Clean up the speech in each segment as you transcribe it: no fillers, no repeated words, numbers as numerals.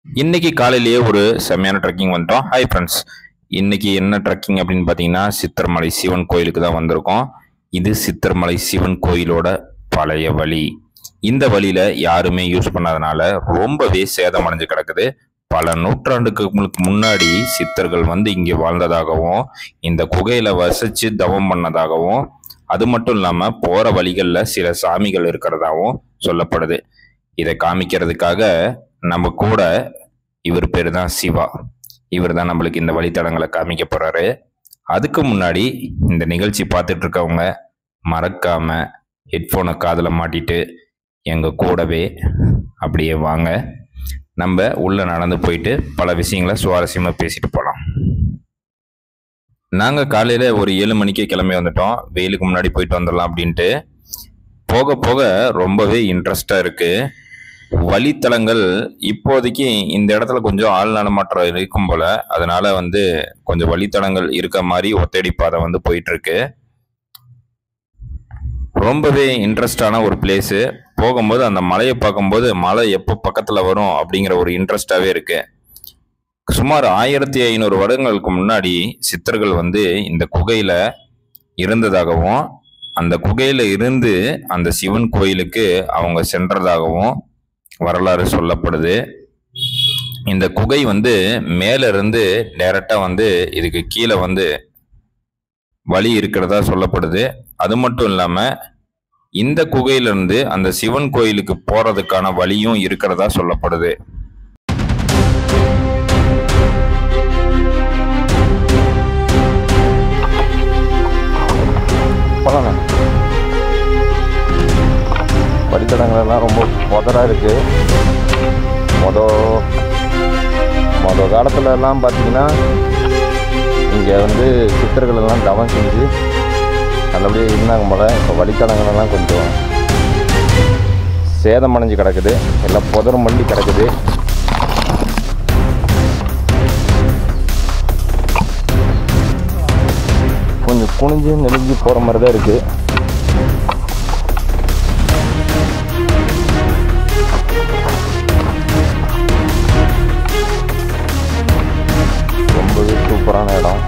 இன்னைக்கு காலையிலேயே ஒரு செம்மையான ட்ரெக்கிங் வந்துட்டோம். ஹாய் ஃப்ரெண்ட்ஸ், இன்னைக்கு என்ன ட்ரெக்கிங் அப்படின்னு பார்த்தீங்கன்னா சித்தர்மலை சிவன் கோயிலுக்கு தான் வந்திருக்கோம். இது சித்தர்மலை சிவன் கோயிலோட பழைய வழி. இந்த வழியில யாருமே யூஸ் பண்ணாதனால ரொம்பவே சேதமடைஞ்சு கிடக்குது. பல நூற்றாண்டுகளுக்கு முன்னாடி சித்தர்கள் வந்து இங்கே வாழ்ந்ததாகவும் இந்த குகையில வசிச்சு தவம் பண்ணதாகவும் அது மட்டும் இல்லாம போற வழிகள்ல சில சாமிகள் இருக்கிறதாகவும் சொல்லப்படுது. இதை காமிக்கிறதுக்காக நம்ம கூட இவர் பேர் தான் சிவா. இவர் தான் நம்மளுக்கு இந்த வழித்தடங்களை காமிக்க போறாரு. அதுக்கு முன்னாடி இந்த நிகழ்ச்சி பார்த்துட்டு இருக்கவங்க மறக்காம ஹெட்ஃபோனை காதில் மாட்டிட்டு எங்க கூடவே அப்படியே வாங்க. நம்ம உள்ள நடந்து போயிட்டு பல விஷயங்களை சுவாரஸ்யமா பேசிட்டு போகலாம். நாங்கள் காலையில் ஒரு 7 மணிக்கே கிளம்பி வந்துட்டோம். வெயிலுக்கு முன்னாடி போயிட்டு வந்துடலாம் அப்படின்ட்டு. போக போக ரொம்பவே இன்ட்ரெஸ்டாக இருக்கு. வழித்தலங்கள் இப்போதைக்கு இந்த இடத்துல கொஞ்சம் ஆள் நடமாட்டம் இருக்கும் போல, அதனால வந்து கொஞ்சம் வழித்தலங்கள் இருக்க மாதிரி ஒத்தடி பாதை வந்து போயிட்டு இருக்கு. ரொம்பவே இன்ட்ரெஸ்டான ஒரு பிளேஸு. போகும்போது அந்த மலையை பார்க்கும்போது மலை எப்போ பக்கத்தில் வரும் அப்படிங்கிற ஒரு இன்ட்ரெஸ்டாகவே இருக்கு. சுமார் 1500 வருடங்களுக்கு முன்னாடி சித்தர்கள் வந்து இந்த குகையில இருந்ததாகவும் அந்த குகையில இருந்து அந்த சிவன் கோயிலுக்கு அவங்க சென்றதாகவும் வரலாறு சொல்லப்படுது. இந்த குகை வந்து மேல இருந்து டைரக்டா வந்து இதுக்கு கீழே வந்து வழி இருக்கிறதா சொல்லப்படுது. அது மட்டும் இல்லாம இந்த குகையிலிருந்து அந்த சிவன் கோயிலுக்கு போறதுக்கான வழியும் இருக்கிறதா சொல்லப்படுது. வழித்தடங்கள்லாம் ரொம்ப புதராக இருக்குது. மொதல் காலத்துலலாம் பார்த்தீங்கன்னா இங்கே வந்து சித்தர்கள் எல்லாம் தவம் செஞ்சு நல்லபடியாக இருந்தாங்க போல. இப்போ வழித்தடங்கள்லாம் கொஞ்சம் சேதமடைஞ்சு கிடக்குது. எல்லாம் புதர் மல்லி கிடக்குது. கொஞ்சம் குனிஞ்சு நெருங்கி போகிற மாதிரி தான் இருக்குது. ரொம்பவே சூப்பரான இடம்.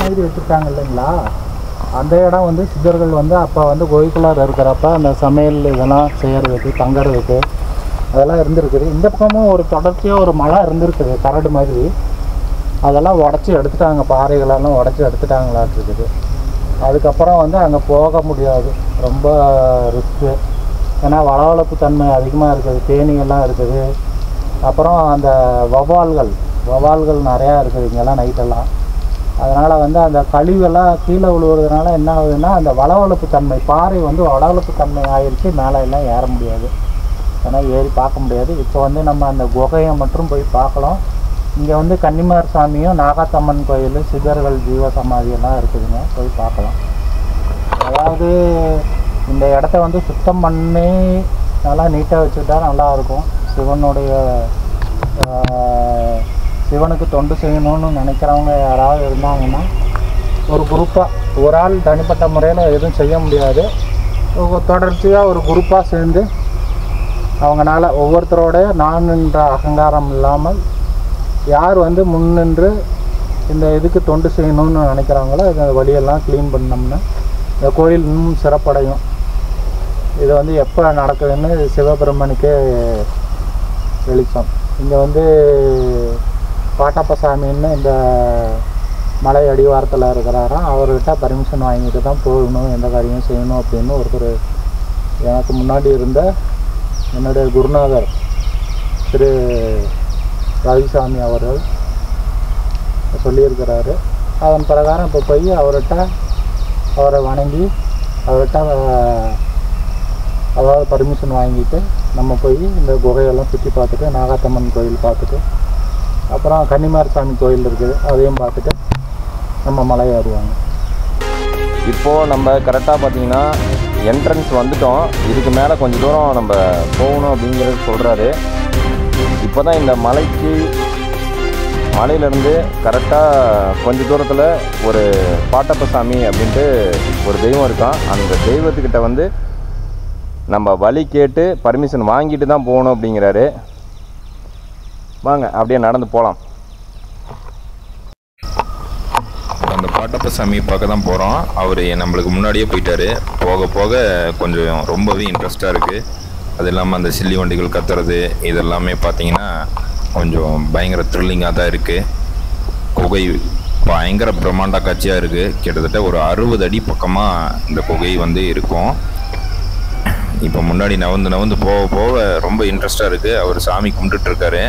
மாதிரி வச்சுருக்காங்க இல்லைங்களா, அந்த இடம் வந்து சித்தர்கள் வந்து அப்போ வந்து கோயிலுக்குள்ளார இருக்கிறப்ப அந்த சமையல் இதெல்லாம் செய்கிறதுக்கு தங்கிறதுக்கு அதெல்லாம் இருந்திருக்குது. இந்த பக்கமும் ஒரு தொடர்ச்சியாக ஒரு மலை இருந்திருக்குது கரடு மாதிரி. அதெல்லாம் உடச்சி எடுத்துட்டாங்க, பாறைகளெல்லாம் உடச்சி எடுத்துட்டாங்களாட்டிருக்குது. அதுக்கப்புறம் வந்து அங்கே போக முடியாது, ரொம்ப ரிஸ்க்கு. ஏன்னா வளவளப்பு தன்மை அதிகமாக இருக்குது, தேனீகள்லாம் இருக்குது. அப்புறம் அந்த வவ்வால்கள் நிறையா இருக்குது இங்கெல்லாம் நைட்டெல்லாம். அதனால் வந்து அந்த கழிவெல்லாம் கீழே விழுவுறதுனால என்ன ஆகுதுன்னா அந்த வளவளப்பு தன்மை, பாறை வந்து வளவளப்பு தன்மை ஆகிடுச்சு. மேலே எல்லாம் ஏற முடியாது, ஏன்னா ஏறி பார்க்க முடியாது. இப்போ வந்து நம்ம அந்த குகையை மட்டும் போய் பார்க்கலாம். இங்கே வந்து கன்னிமார் சாமியும் நாகாத்தம்மன் கோயில், சித்தர்கள் ஜீவ சமாதியெல்லாம் இருக்குதுங்க, போய் பார்க்கலாம். அதாவது இந்த இடத்த வந்து சுத்தம் பண்ணி நல்லா நீட்டாக வச்சுக்கிட்டா நல்லாயிருக்கும். சிவனுக்கு தொண்டு செய்யணும்னு நினைக்கிறவங்க யாராவது இருந்தாங்கன்னா ஒரு குரூப்பாக, ஒரு ஆள் தனிப்பட்ட முறையில் எதுவும் செய்ய முடியாது, தொடர்ச்சியாக ஒரு குரூப்பாக சேர்ந்து அவங்களால ஒவ்வொருத்தரோட நான் என்ற அகங்காரம் இல்லாமல் யார் வந்து முன்னின்று இந்த இதுக்கு தொண்டு செய்யணும்னு நினைக்கிறாங்களோ இந்த வழியெல்லாம் க்ளீன் பண்ணோம்னா இந்த கோயில் இன்னும் சிறப்படையும். இது வந்து எப்போ நடக்குதுன்னு சிவபெருமனுக்கே வெளிச்சம். இங்கே வந்து பாட்டப்பசாமின்னு இந்த மலை அடிவாரத்தில் இருக்கிறாராம். அவர்கிட்ட பர்மிஷன் வாங்கிட்டு தான் போகணும், எந்த காரியமும் செய்யணும் அப்படின்னு ஒருத்தர் எனக்கு முன்னாடி இருந்த என்னுடைய குருநாதர் திரு ரவிசாமி அவர்கள் சொல்லியிருக்கிறாரு. அதன் பிரகாரம் இப்போ போய் அவரை வணங்கி அவர்கிட்ட அதாவது பர்மிஷன் வாங்கிட்டு நம்ம போய் இந்த குகையெல்லாம் சுற்றி பார்த்துட்டு நாகாத்தம்மன் கோயில் பார்த்துட்டு அப்புறம் கன்னிமார் சாமி கோயில் இருக்குது, அதையும் பார்த்துட்டு நம்ம மலை ஏறுவாங்க. இப்போது நம்ம கரெக்டாக பார்த்தீங்கன்னா என்ட்ரன்ஸ் வந்துட்டோம். இதுக்கு மேலே கொஞ்சம் தூரம் நம்ம போகணும் அப்படிங்கிறது சொல்கிறாரு. இப்போ தான் இந்த மலையிலேருந்து கரெக்டாக கொஞ்சம் தூரத்தில் ஒரு பாட்டப்பசாமி அப்படின்ட்டு ஒரு தெய்வம் இருக்கான். அந்த தெய்வத்துக்கிட்ட வந்து நம்ம வழி கேட்டு பர்மிஷன் வாங்கிட்டு தான் போகணும் அப்படிங்கிறாரு. வாங்க அப்படியே நடந்து போகலாம். அந்த பாட்டப்பசாமி பார்க்க தான் போகிறோம். அவர் நம்மளுக்கு முன்னாடியே போயிட்டாரு. போக போக கொஞ்சம் ரொம்பவே இன்ட்ரெஸ்டாக இருக்குது. அது இல்லாமல் அந்த சில்லி வண்டிகள் கத்துறது இதெல்லாமே பார்த்தீங்கன்னா கொஞ்சம் பயங்கர த்ரில்லிங்காக தான் இருக்குது. குகை பயங்கர பிரம்மாண்ட காட்சியாக இருக்குது. கிட்டத்தட்ட ஒரு 60 அடி பக்கமாக இந்த குகை வந்து இருக்கும். இப்போ முன்னாடி நவந்து போக போக ரொம்ப இன்ட்ரெஸ்டாக இருக்குது. அவர் சாமி கும்பிட்டுருக்காரு.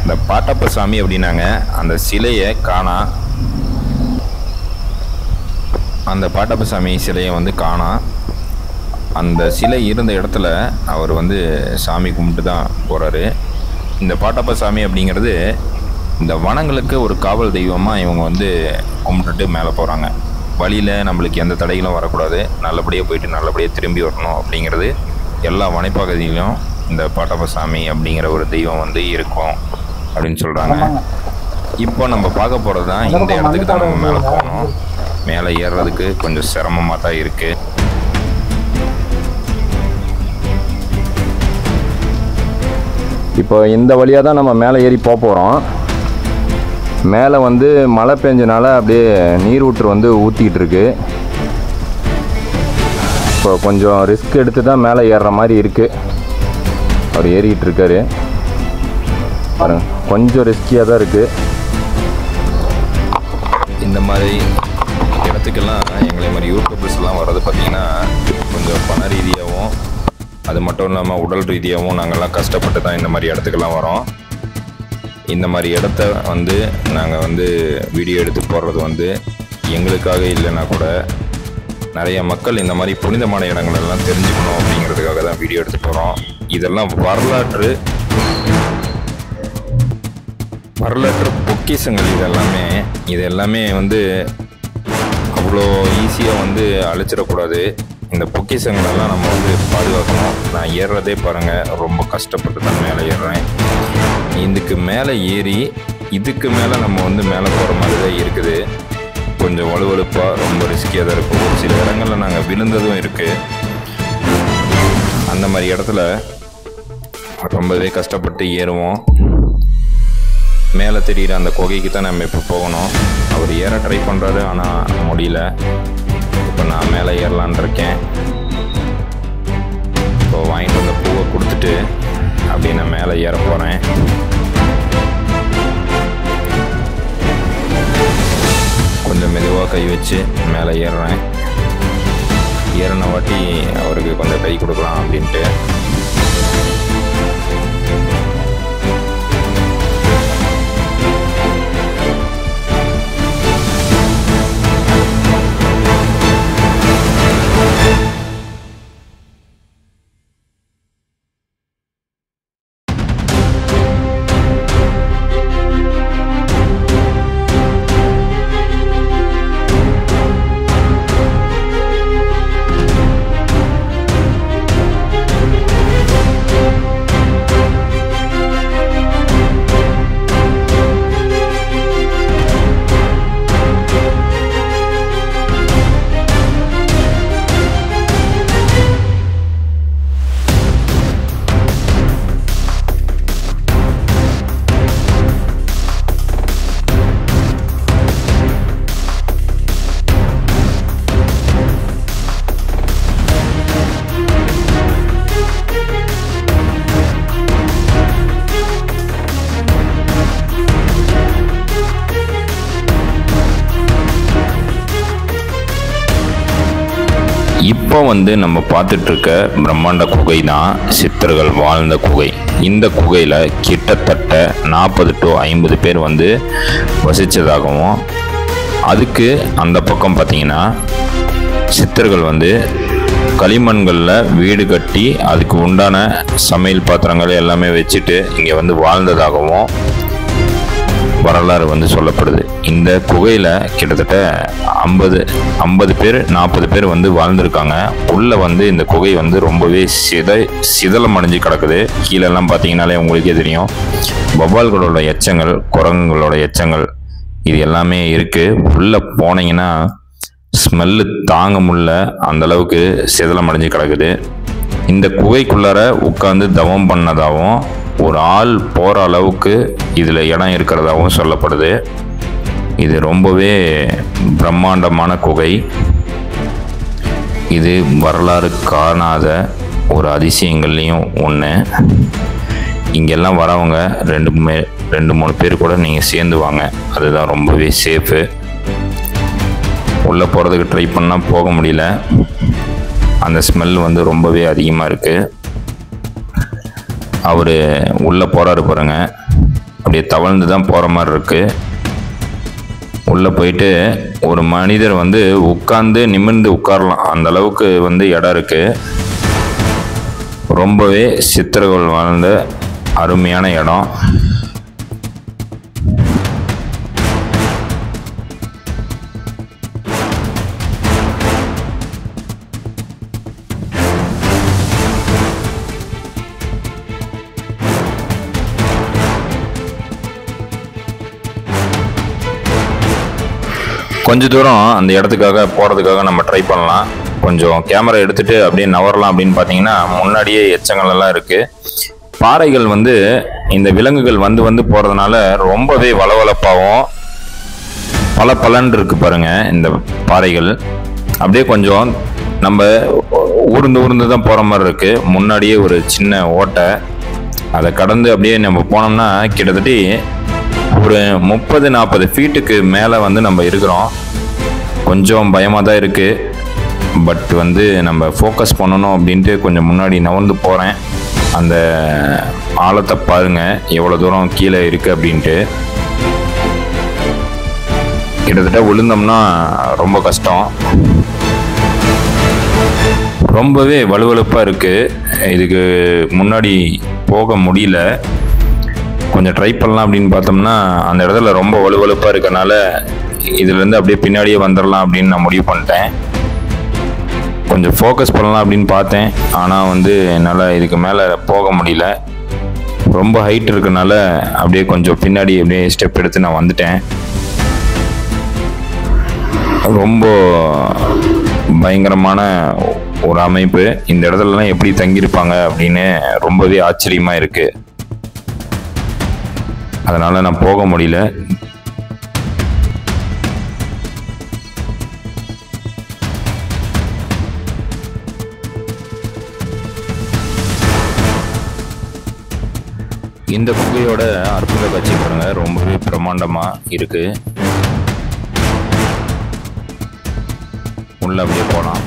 இந்த பாட்டப்பசாமி அப்படின்னாங்க. அந்த சிலையை காணா, அந்த பாட்டப்பசாமி சிலையை வந்து காணா. அந்த சிலை இருந்த இடத்துல அவர் வந்து சாமி கும்பிட்டு தான் போகிறாரு. இந்த பாட்டப்பசாமி அப்படிங்கிறது இந்த வனங்களுக்கு ஒரு காவல் தெய்வமாக இவங்க வந்து கும்பிட்டுட்டு மேலே போகிறாங்க. வழியில் நம்மளுக்கு எந்த தடைகளும் வரக்கூடாது, நல்லபடியாக போயிட்டு நல்லபடியாக திரும்பி வரணும் அப்படிங்கிறது எல்லா வனைப்பகுதியிலும் இந்த பாட்டப்பசாமி அப்படிங்கிற ஒரு தெய்வம் வந்து இருக்கும் அப்படின்னு சொல்கிறாங்க. இப்போ நம்ம பார்க்க போகிறது தான் இந்த இடத்துக்கு தான் நம்ம மேலே போகணும். மேலே ஏறுறதுக்கு கொஞ்சம் சிரமமாக தான் இருக்குது. இப்போ இந்த வழியாக தான் நம்ம மேலே ஏறி போகிறோம். மேலே வந்து மழை பெஞ்சனால அப்படியே நீர் ஊற்று வந்து ஊற்றிக்கிட்டு இருக்கு. இப்போ கொஞ்சம் ரிஸ்க் எடுத்து தான் மேலே ஏறுற மாதிரி இருக்குது. அவர் ஏறிக்கிட்டு இருக்காரு பாருங்க. கொஞ்சம் ரிஸ்கியாக தான் இருக்குது. இந்த மாதிரி இடத்துக்கெல்லாம் எங்களை மாதிரி யூடியூபர்ஸ்லாம் வர்றது பார்த்திங்கன்னா கொஞ்சம் பண ரீதியாகவும் அது மட்டும் இல்லாமல் உடல் ரீதியாகவும் நாங்கள்லாம் கஷ்டப்பட்டு தான் இந்த மாதிரி இடத்துக்கெல்லாம் வரோம். இந்த மாதிரி இடத்த வந்து நாங்கள் வந்து வீடியோ எடுத்து போடுறது வந்து எங்களுக்காக இல்லைன்னா கூட நிறைய மக்கள் இந்த மாதிரி புனிதமான இடங்களெல்லாம் தெரிஞ்சுக்கணும் அப்படிங்கிறதுக்காக தான் வீடியோ எடுத்து போகிறோம். இதெல்லாம் வரலாற்று பொக்கிஷங்கள். இது எல்லாமே வந்து அவ்வளோ ஈஸியாக வந்து அழிச்சிடக்கூடாது. இந்த பொக்கிஷங்களெல்லாம் நம்ம வந்து பாதுகாக்கணும். நான் ஏறுறதே பாருங்கள், ரொம்ப கஷ்டப்பட்டு தான் மேலே ஏறுறேன். இதுக்கு மேலே ஏறி இதுக்கு மேலே நம்ம வந்து மேலே போகிற மாதிரி தான் இருக்குது. கொஞ்சம் வலுவழுப்பாக ரொம்ப ரிஸ்கியாக தான் இருக்கும். ஒரு சில இடங்களில் நாங்கள் விழுந்ததும் இருக்குது. அந்த மாதிரி இடத்துல ரொம்பவே கஷ்டப்பட்டு ஏறுவோம். மேலே தெரிகிற அந்த குகைக்கு தான் நம்ம இப்போ போகணும். அவர் ஏற ட்ரை பண்ணுறாரு, ஆனால் முடியல. இப்போ நான் மேலே ஏறலான் இருக்கேன். இப்போ வாங்கிட்டு வந்த பூவை கொடுத்துட்டு அப்படியே நான் மேலே ஏற போகிறேன். கொஞ்சம் மெதுவாக கை வச்சு மேலே ஏறுறேன். ஏறின வாட்டி அவருக்கு கொஞ்சம் கை கொடுக்கலாம் அப்படின்ட்டு. இப்போ வந்து நம்ம பார்த்துட்ருக்க பிரம்மாண்ட குகை தான் சித்தர்கள் வாழ்ந்த குகை. இந்த குகையில் கிட்டத்தட்ட 40 to 50 பேர் வந்து வசித்ததாகவும், அதுக்கு அந்த பக்கம் பார்த்திங்கன்னா சித்தர்கள் வந்து களிமண்களில் வீடு கட்டி அதுக்கு உண்டான சமையல் பாத்திரங்கள் எல்லாமே வச்சுட்டு இங்கே வந்து வாழ்ந்ததாகவும், வரலாறு வந்து சொல்லப்படுது. இந்த குகையில் கிட்டத்தட்ட 50 பேர் 40 பேர் வந்து வாழ்ந்திருக்காங்க. உள்ளே வந்து இந்த குகை வந்து ரொம்பவே சிதலம் அடைஞ்சு கிடக்குது. கீழெல்லாம் பார்த்தீங்கன்னாலே உங்களுக்கே தெரியும், வவ்வால்களோட எச்சங்கள், குரங்குகளோட எச்சங்கள் இது எல்லாமே இருக்குது. உள்ளே போனீங்கன்னா ஸ்மெல்லு தாங்க முடியல, அந்தளவுக்கு சிதலம் அடைஞ்சு கிடக்குது. இந்த குகைக்குள்ளார உட்காந்து தவம் பண்ணதாகவும் ஒரு ஆள் போகிற அளவுக்கு இதில் இடம் இருக்கிறதாகவும் சொல்லப்படுது. இது ரொம்பவே பிரம்மாண்டமான குகை. இது வரலாறு காணாத ஒரு அதிசயங்கள்லேயும் ஒன்று. இங்கெல்லாம் வரவங்க 2-3 பேர் கூட நீங்கள் சேர்ந்து வாங்க, அதுதான் ரொம்பவே சேஃபு. உள்ளே போகிறதுக்கு ட்ரை பண்ணால் போக முடியல, அந்த ஸ்மெல் வந்து ரொம்பவே அதிகமாக இருக்குது. அவர் உள்ளே போகிறாரு பாருங்க, அப்படியே தவழ்ந்து தான் போகிற மாதிரி இருக்குது. உள்ளே போயிட்டு ஒரு மனிதர் வந்து உட்கார்ந்து நிமிர்ந்து உட்காரலாம், அந்த அளவுக்கு வந்து இடம் இருக்குது. ரொம்பவே சித்தர்கள் வாழ்ந்த அருமையான இடம். கொஞ்சம் தூரம் அந்த இடத்துக்காக போகிறதுக்காக நம்ம ட்ரை பண்ணலாம். கொஞ்சம் கேமரா எடுத்துகிட்டு அப்படியே நவரலாம். அப்படின்னு பார்த்தீங்கன்னா முன்னாடியே எச்சங்கள் எல்லாம் இருக்குது. பாறைகள் வந்து இந்த விலங்குகள் வந்து போகிறதுனால ரொம்பவே வளவளப்பாகவும் பலன்னு இருக்குது பாருங்கள். இந்த பாறைகள் அப்படியே கொஞ்சம் நம்ம ஊர்ந்து தான் போகிற மாதிரி இருக்குது. முன்னாடியே ஒரு சின்ன ஓட்டை, அதை கடந்து அப்படியே நம்ம போனோம்னா கிட்டத்தட்ட ஒரு 30-40 ஃபீட்டுக்கு மேலே வந்து நம்ம இருக்கிறோம். கொஞ்சம் பயமாக தான் இருக்குது. பட் வந்து நம்ம ஃபோக்கஸ் பண்ணணும் அப்படின்ட்டு கொஞ்சம் முன்னாடி நகர்ந்து போகிறேன். அந்த ஆழத்தை பாருங்கள் எவ்வளோ தூரம் கீழே இருக்குது அப்படின்ட்டு. கிட்டத்தட்ட விழுந்தோம்னா ரொம்ப கஷ்டம். ரொம்பவே வலுவழுப்பாக இருக்குது. இதுக்கு முன்னாடி போக முடியல. கொஞ்சம் ட்ரை பண்ணலாம் அப்படின்னு பார்த்தோம்னா அந்த இடத்துல ரொம்ப வலுவழுப்பாக இருக்கனால இதுலேருந்து அப்படியே பின்னாடியே வந்துடலாம் அப்படின்னு நான் முடிவு பண்ணிட்டேன். கொஞ்சம் ஃபோக்கஸ் பண்ணலாம் அப்படின்னு பார்த்தேன், ஆனால் வந்து என்னால் இதுக்கு மேலே போக முடியல. ரொம்ப ஹைட் இருக்கனால அப்படியே கொஞ்சம் பின்னாடி அப்படியே ஸ்டெப் எடுத்து நான் வந்துட்டேன். ரொம்ப பயங்கரமான ஒரு அமைப்பு. இந்த இடத்துலலாம் எப்படி தங்கியிருப்பாங்க அப்படின்னு ரொம்பவே ஆச்சரியமாக இருக்குது. அதனால் நான் போக முடியல. இந்த குகையோட அற்புத காட்சி பாருங்க, ரொம்பவே பிரம்மாண்டமாக இருக்குது. உள்ள அப்படியே போகலாம்.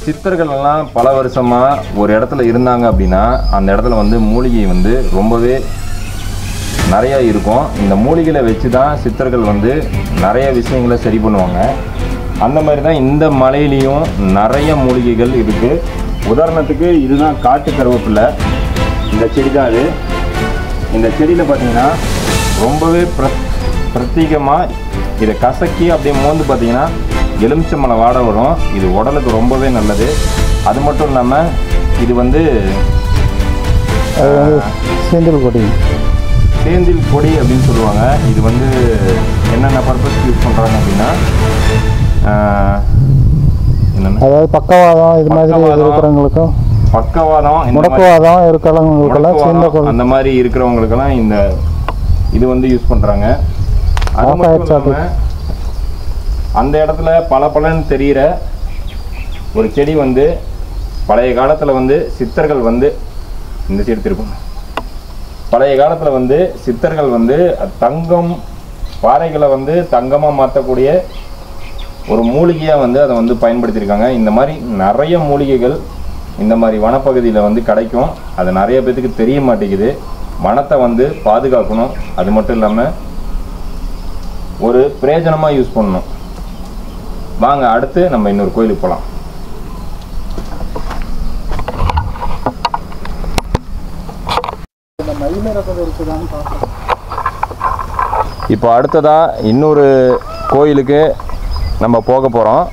சித்தர்கள் எல்லாம் பல வருஷமாக ஒரு இடத்துல இருந்தாங்க அப்படின்னா அந்த இடத்துல வந்து மூலிகை வந்து ரொம்பவே நிறையா இருக்கும். இந்த மூலிகைகளை வச்சு தான் சித்தர்கள் வந்து நிறைய விஷயங்களை சரி பண்ணுவாங்க. அந்த மாதிரி தான் இந்த மலையிலையும் நிறைய மூலிகைகள் இருக்குது. உதாரணத்துக்கு இதுதான் காட்டு கருவேப்பிலை. இந்த செடி தான் அது. இந்த செடியில் பார்த்தீங்கன்னா ரொம்பவே பிரத்யேகமாக இதை கசக்கி அப்படியே மோந்து பார்த்தீங்கன்னா எலுமிச்சம்பழம் வாடை வரும். இது உடலுக்கு ரொம்பவே நல்லது. அது மட்டும் இல்லாமல் இது வந்து சேந்தில் கொடி அப்படின்னு சொல்லுவாங்க. இது வந்து என்னென்ன பர்பஸ் யூஸ் பண்ணுறாங்க அப்படின்னா என்னென்ன, அதாவது பக்கவாதம் இது மாதிரி இருக்கிறவங்களுக்கும், பக்கவாதம், முடக்குவாதம் இருக்கிறவங்களுக்கெல்லாம், அந்த மாதிரி இருக்கிறவங்களுக்கெல்லாம் இந்த இது வந்து யூஸ் பண்ணுறாங்க. அது மட்டும் இல்லாமல் அந்த இடத்துல பலன்னு தெரிகிற ஒரு செடி வந்து பழைய காலத்தில் வந்து சித்தர்கள் வந்து இந்த செடி திருப்பணும். பழைய காலத்தில் வந்து சித்தர்கள் வந்து தங்கம் பாறைகளை வந்து தங்கமாக மாற்றக்கூடிய ஒரு மூலிகையாக வந்து அதை வந்து பயன்படுத்தியிருக்காங்க. இந்த மாதிரி நிறைய மூலிகைகள் இந்த மாதிரி வனப்பகுதியில் வந்து கிடைக்கும். அது நிறைய பேத்துக்கு தெரிய மாட்டேங்குது. வனத்தை வந்து பாதுகாக்கணும், அது மட்டும் இல்லாமல் ஒரு பிரயோஜனமாக யூஸ் பண்ணணும். வாங்க அடுத்து நம்ம இன்னொரு கோயிலுக்கு போகலாம். இப்போ அடுத்ததாக இன்னொரு கோயிலுக்கு நம்ம போக போகிறோம்.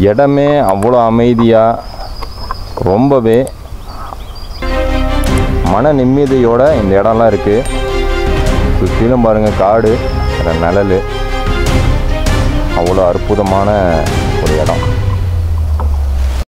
இடமே அவ்வளோ அமைதியாக ரொம்பவே மன நிம்மதியோட இந்த இடம்லாம் இருக்குது. சுற்றிலும் பாருங்கள் காடு, நிழல், அவ்வளோ அற்புதமான ஒரு இடம்.